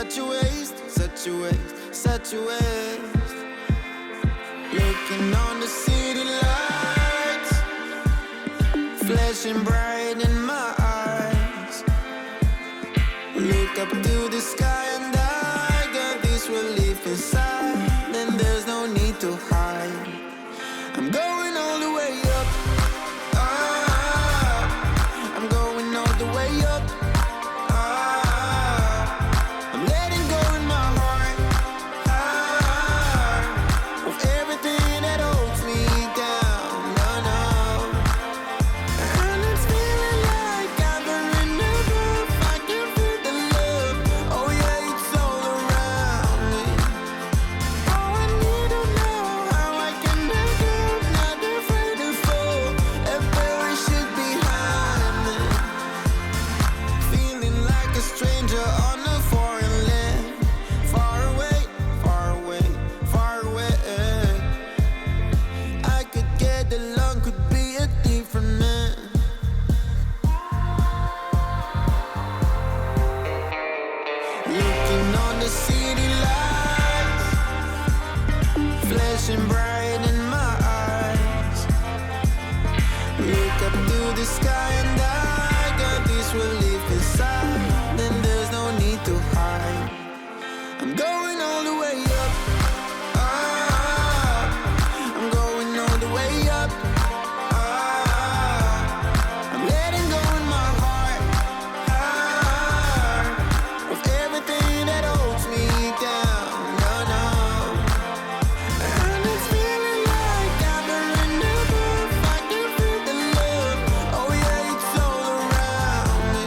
such a waste, such a waste, such a waste. Looking on the city lights, flashing bright in my eyes. Look up to the sky and I got this relief inside. Then there's no need to hide. I'm going all the way up. I'm going all the way up. I'm letting go in my heart of everything that holds me down. No, no. And it's feeling like I'm in the groove. I can feel the love. Oh yeah, it's all around me. Oh, I need to know how I can make it. Not afraid to fall and perish it behind me. Feeling like a stranger on a foreign land. Far away, far away, far away. I could get along, could be a different man. Looking on the city lights, flashing bright in my eyes. Look up to the sky and I got this relief inside. Then there's no need to hide. I'm going all the way up. I'm going all the way up. I'm letting go in my heart of everything that holds me down. No, no. And it's feeling like I'm in the groove. I can feel the love. Oh yeah, it's all around me.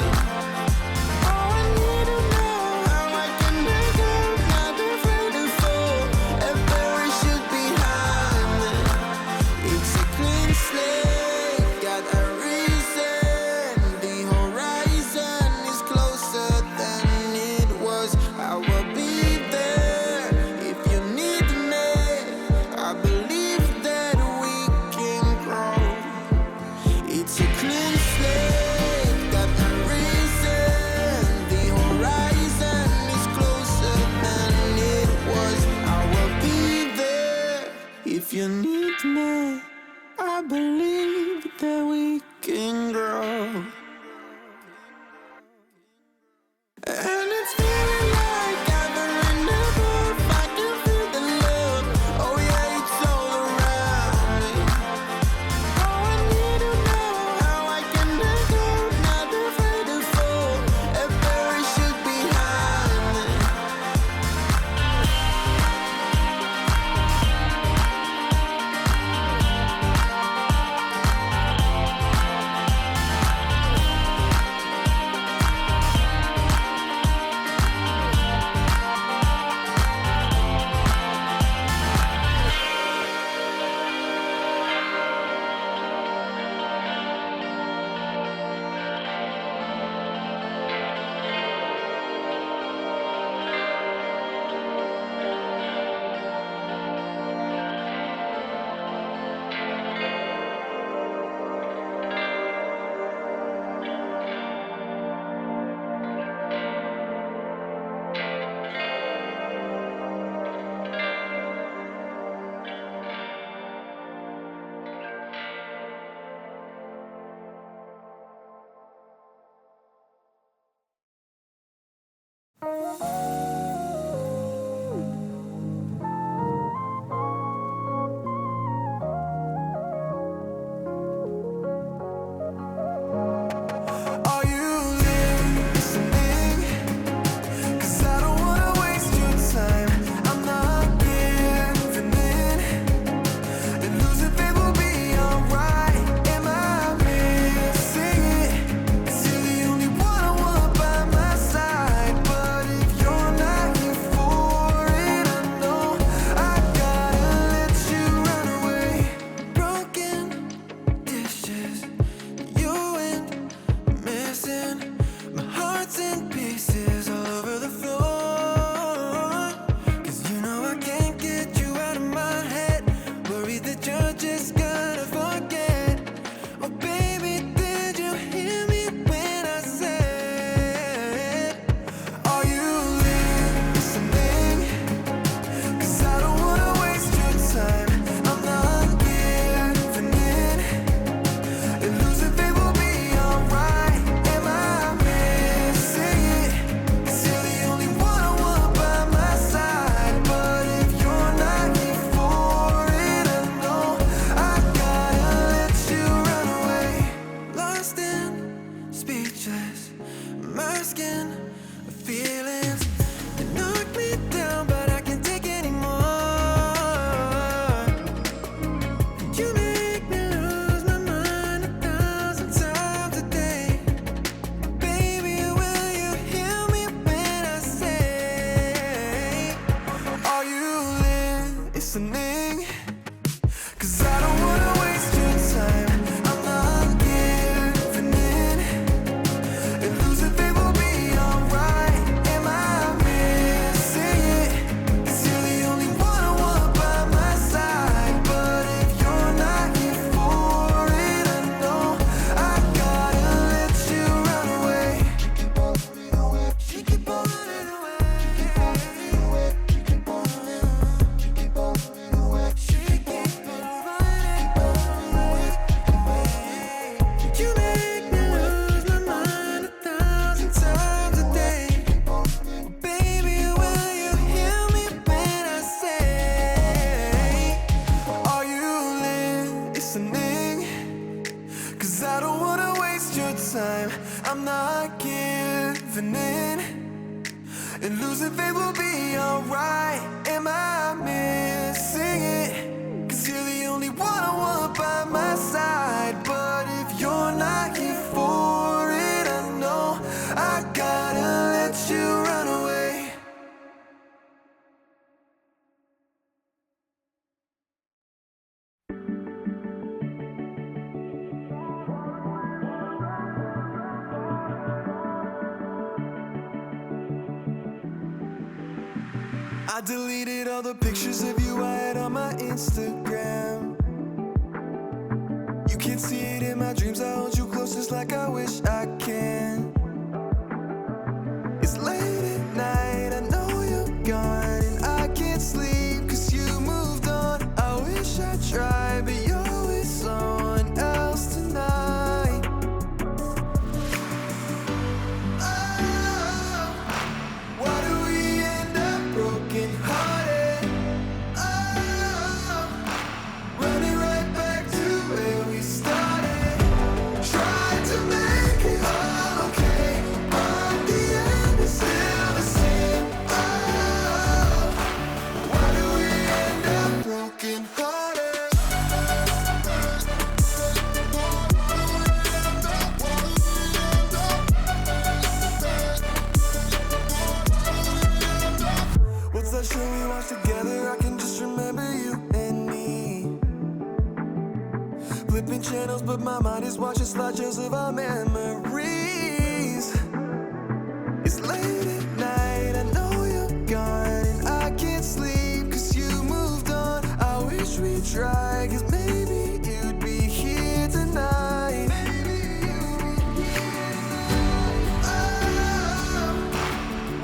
'Cause I don't wanna waste your time. I'm not giving in, and losing faith will be alright. Am I missing it? 'Cause you're the only one I want by my side. But if you're not here for it, I know I gotta let you run away. I deleted all the pictures of you I had on my Instagram. You can't see it in my dreams, I hold you close just like I wish I can. It's late at night, I know you're gone, and I can't sleep 'cause you moved on. I wish I tried, but you're with someone else tonight. Oh, why do we end up broken hearted? Oh, running right back to where we started. Tried to make it all okay, but the end is still the same. Oh, why do we end up broken hearted? What's that show we watched together? I can just remember you and me. Flipping channels, but my mind is watching slideshows of our memories. It's late at night, I know you're gone, and I can't sleep 'cause you moved on. I wish we tried, 'cause maybe you'd be here tonight. Oh,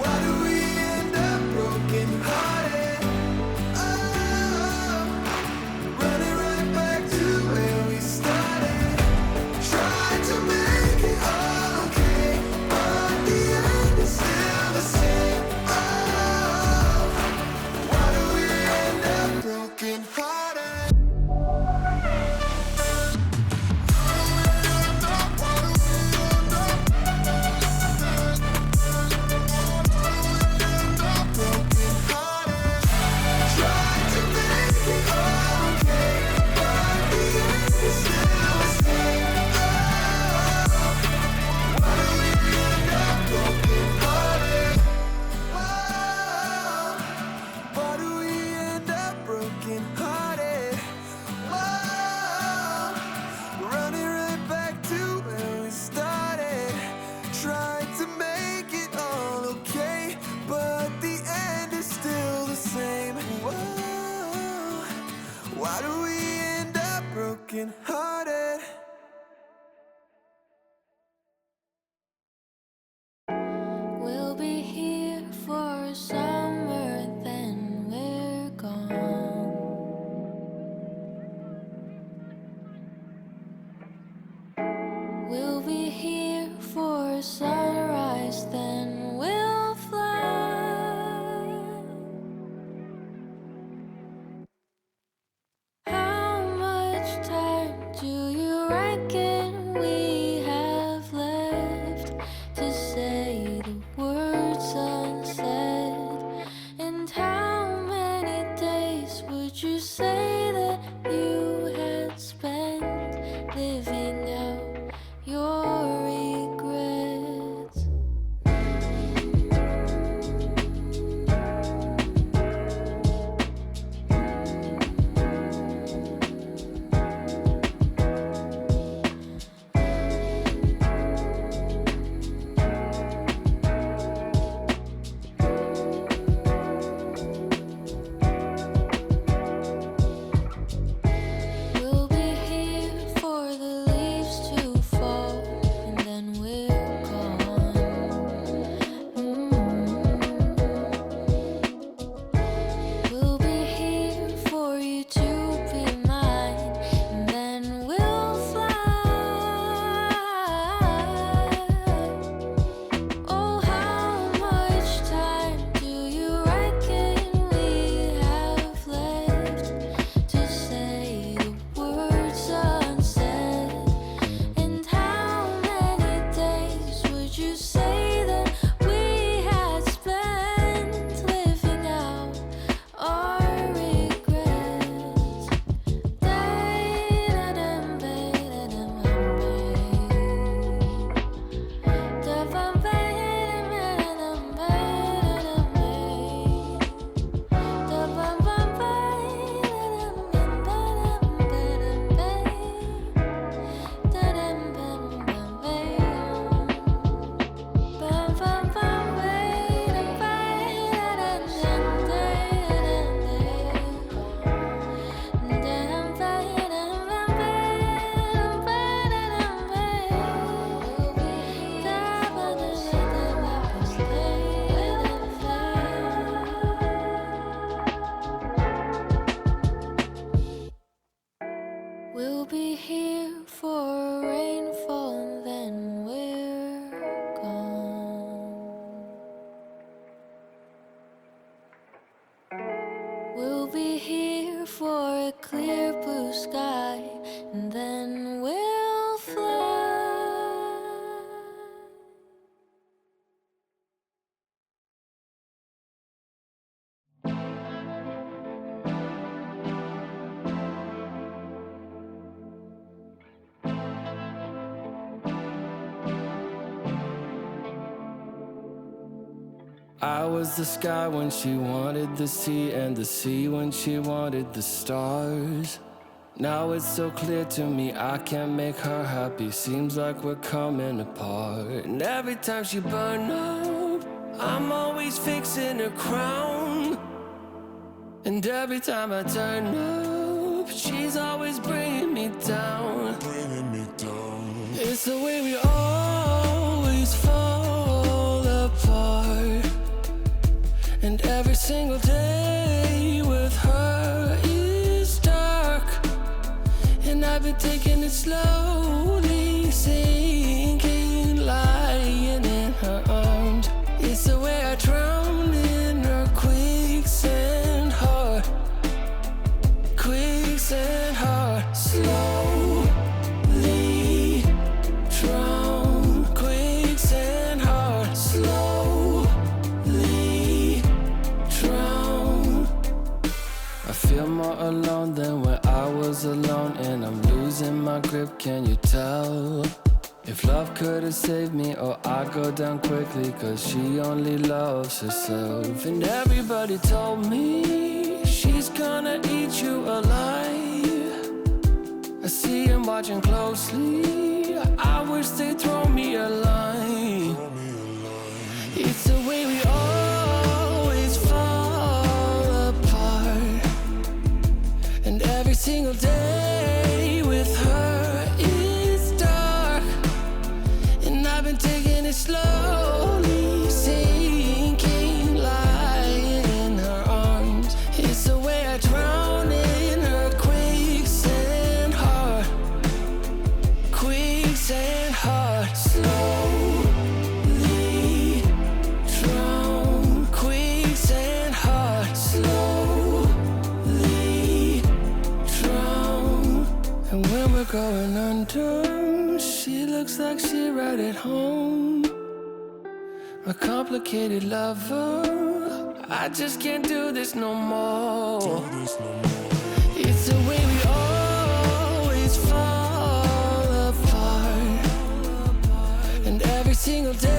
why do we end up broken hearted? Oh, running right back to where we started. Tried to make it all okay, but the end is still the same. Oh, why do we end up broken hearted? Broken hearted. Tried to make it all okay, but the end is still the same. Oh, why do we end up broken hearted? Oh, why do we end up broken hearted? Oh, running right back to where we started. Tried to make it all okay, but the end is still the same. Whoa, why do we end up broken hearted? We'll be here for a summer, then we're gone. We'll be here for a sunrise, then we'll fly. How much time do you reckon we have left to say the words unsaid? And how many days would you say that you had spent living out your regrets? I was the sky when she wanted the sea, and the sea when she wanted the stars. Now it's so clear to me I can't make her happy. Seems like we're coming apart. And every time she burn up, I'm always fixing her crown. And every time I turn up, she's always bringing me down. It's the way we always fall apart. And every single day with her is dark. And I've been taking it slowly, sinking, lying in her arms. It's the way I drown in her quicksand heart. Quicksand heart. Slowly drown. Quicksand heart. Slowly drown. I feel more alone than when I was alone, and I'm losing my grip, can you tell? If love could have saved me, or I'd go down quickly, cause she only loves herself. And everybody told me she's gonna eat you alive. I see him watching closely, I wish they'd throw me a line. It's the way we always fall apart. And every single day with her is dark. And I've been taking it slowly, sinking, lying in her arms. It's the way I drown in her quicksand heart. Quicksand heart. Slowly drown. Quicksand heart. Slowly drown. And when we're going under, she looks like she right at home. My complicated lover, I just can't do this no more. It's the way we always fall apart. And every single day